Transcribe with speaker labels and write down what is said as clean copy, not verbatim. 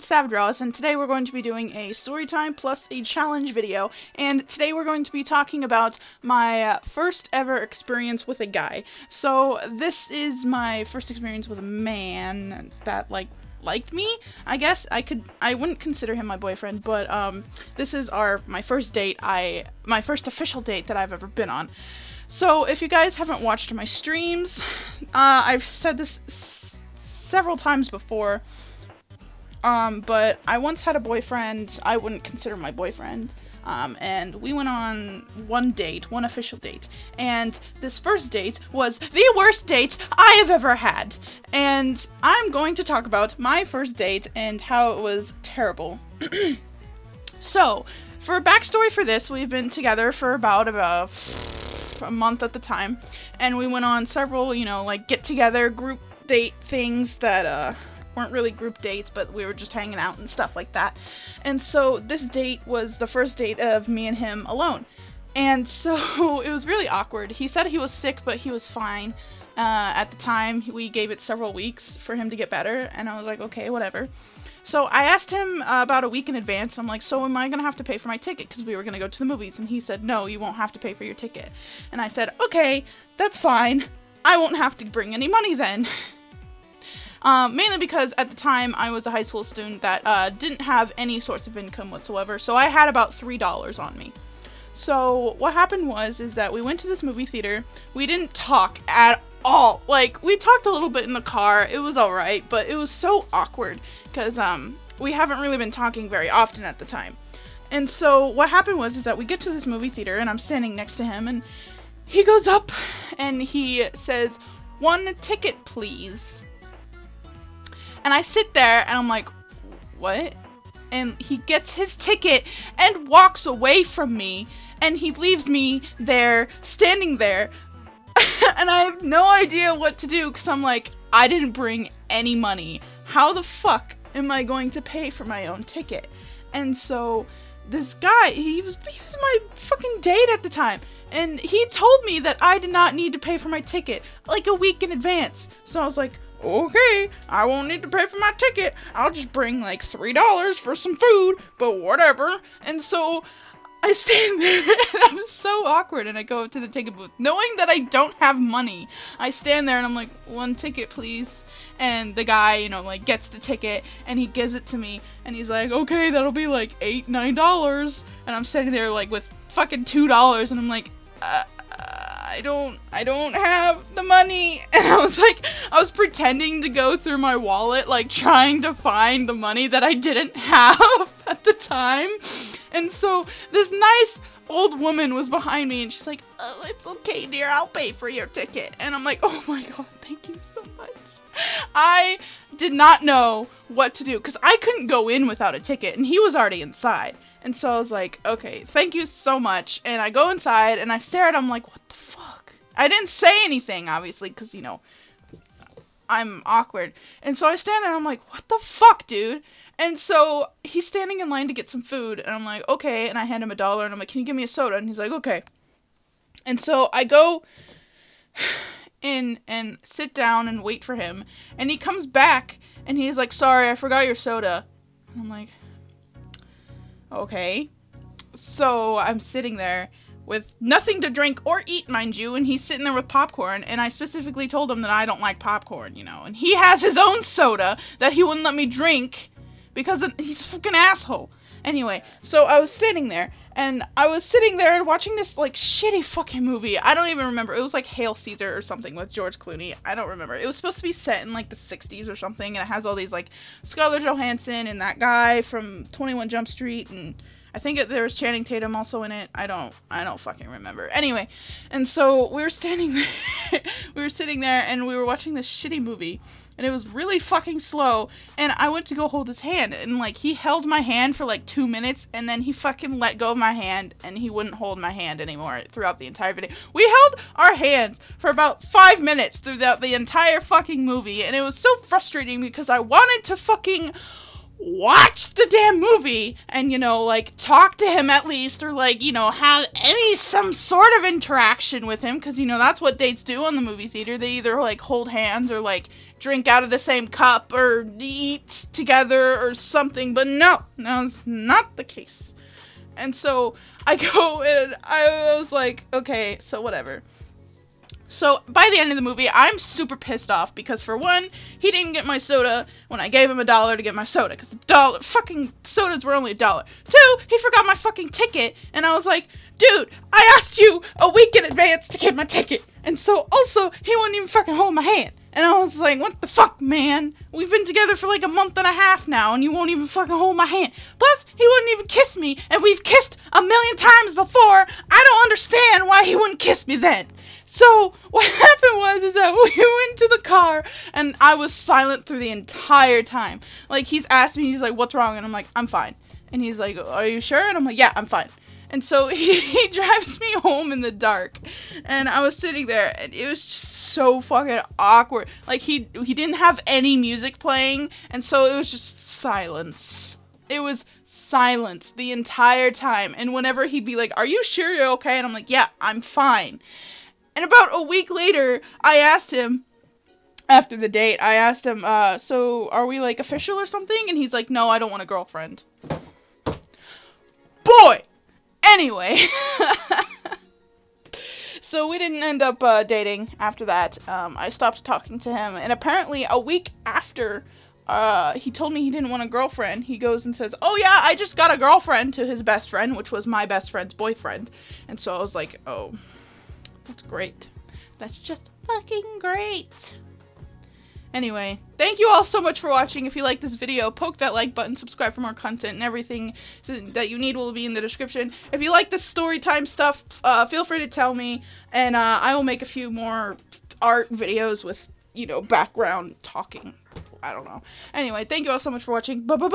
Speaker 1: it's Savdraws, and today we're going to be doing a story time plus a challenge video, and today we're going to be talking about my first ever experience with a guy. So this is my first experience with a man that liked me, I guess. I wouldn't consider him my boyfriend, but this is my first date, my first official date that I've ever been on. So if you guys haven't watched my streams, I've said this several times before, but I once had a boyfriend I wouldn't consider my boyfriend, and we went on one official date, and this first date was the worst date I have ever had, and I'm going to talk about my first date and how it was terrible. So, for backstory for this, we've been together for about a month at the time, and we went on several, get-together, group date things that, weren't really group dates, but we were just hanging out and stuff like that. And so this date was the first date of me and him alone. And so it was really awkward. He said he was sick, but he was fine. At the time, we gave it several weeks for him to get better, and I was like, okay, whatever. So I asked him about a week in advance. I'm like, so am I going to have to pay for my ticket? Because we were going to go to the movies. And he said, no, you won't have to pay for your ticket. And I said, okay, that's fine. I won't have to bring any money then. Mainly because at the time I was a high school student that didn't have any sorts of income whatsoever, so I had about $3 on me. So what happened is that we went to this movie theater. We didn't talk at all. Like, we talked a little bit in the car. It was alright, but it was so awkward because we haven't really been talking very often at the time. And so what happened is that we get to this movie theater and I'm standing next to him, and he goes up and he says, "1 ticket, please." And I sit there, and I'm like, what? And he gets his ticket and walks away from me, and he leaves me there, standing there, and I have no idea what to do, because I'm like, I didn't bring any money. How the fuck am I going to pay for my own ticket? And so, this guy, he was my fucking date at the time, and he told me that I did not need to pay for my ticket, like a week in advance. So I was like, okay, I won't need to pay for my ticket. I'll just bring like $3 for some food, but whatever. And so I stand there, and I'm so awkward, and I go up to the ticket booth, knowing that I don't have money. I stand there, and I'm like, 1 ticket, please. And the guy, gets the ticket, and he gives it to me, and he's like, okay, that'll be like $8, $9. And I'm sitting there, like, with fucking $2, and I'm like, I don't have the money. And I was pretending to go through my wallet, like trying to find the money that I didn't have at the time. And so this nice old woman was behind me, and she's like, oh, it's okay, dear, I'll pay for your ticket. And I'm like, oh my god, thank you so much. I did not know what to do, because I couldn't go in without a ticket, and he was already inside. And so I was like, okay, thank you so much. And I go inside, and I stare at him like, what the fuck? I didn't say anything, obviously, because, I'm awkward. And so I stand there, and I'm like, what the fuck, dude? And so he's standing in line to get some food, and I'm like, okay. And I hand him $1, and I'm like, can you give me a soda? And he's like, okay. And so I go in and sit down and wait for him. And he comes back, and he's like, sorry, I forgot your soda. And I'm like, okay. So I'm sitting there with nothing to drink or eat, mind you, and he's sitting there with popcorn, and I specifically told him that I don't like popcorn, and he has his own soda that he wouldn't let me drink because he's a fucking asshole. Anyway, so I was sitting there, and I was sitting there watching this, shitty fucking movie. I don't even remember. It was like Hail Caesar or something with George Clooney. I don't remember. It was supposed to be set in, the 60s or something, and it has all these, Scarlett Johansson and that guy from 21 Jump Street, and I think there was Channing Tatum also in it. I don't fucking remember. Anyway, and so we were standing there, we were sitting there, and we were watching this shitty movie, and it was really fucking slow, and I went to go hold his hand, and, he held my hand for, 2 minutes, and then he fucking let go of my hand, and he wouldn't hold my hand anymore throughout the entire video. We held our hands for about 5 minutes throughout the entire fucking movie, and it was so frustrating because I wanted to fucking watch the damn movie and, talk to him at least, or, have some sort of interaction with him, because, that's what dates do on the movie theater. They either, hold hands or, drink out of the same cup or eat together or something, but no, it's not the case. And so I go and I was like, okay, so whatever. So by the end of the movie, I'm super pissed off because for one, he didn't get my soda when I gave him $1 to get my soda because fucking sodas were only $1. Two, he forgot my fucking ticket, and I was like, dude, I asked you a week in advance to get my ticket. And so also, he wouldn't even fucking hold my hand. And I was like, what the fuck, man? We've been together for like a month and a half now, and you won't even fucking hold my hand. Plus, he wouldn't even kiss me, and we've kissed 1,000,000 times before. I don't understand why he wouldn't kiss me then. So, what happened was that we went to the car, and I was silent through the entire time. Like, he's asked me, he's like, what's wrong? And I'm like, I'm fine. And he's like, are you sure? And I'm like, yeah, I'm fine. And so he drives me home in the dark, and I was sitting there, and it was just so fucking awkward. Like, he didn't have any music playing, and so it was just silence. It was silence the entire time, and whenever he'd be like, are you sure you're okay? And I'm like, yeah, I'm fine. And about a week later, I asked him, after the date, I asked him, so are we, like, official or something? And he's like, no, I don't want a girlfriend. Boy! Anyway, so we didn't end up dating after that. I stopped talking to him, and apparently a week after he told me he didn't want a girlfriend, he goes and says, oh yeah, I just got a girlfriend, to his best friend, which was my best friend's boyfriend. And so I was like, oh, that's great. That's just fucking great. Anyway, thank you all so much for watching. If you like this video, poke that like button, subscribe for more content, and everything that you need will be in the description. If you like this story time stuff, feel free to tell me, and I will make a few more art videos with, you know, background talking. I don't know. Anyway, thank you all so much for watching. Bye-bye.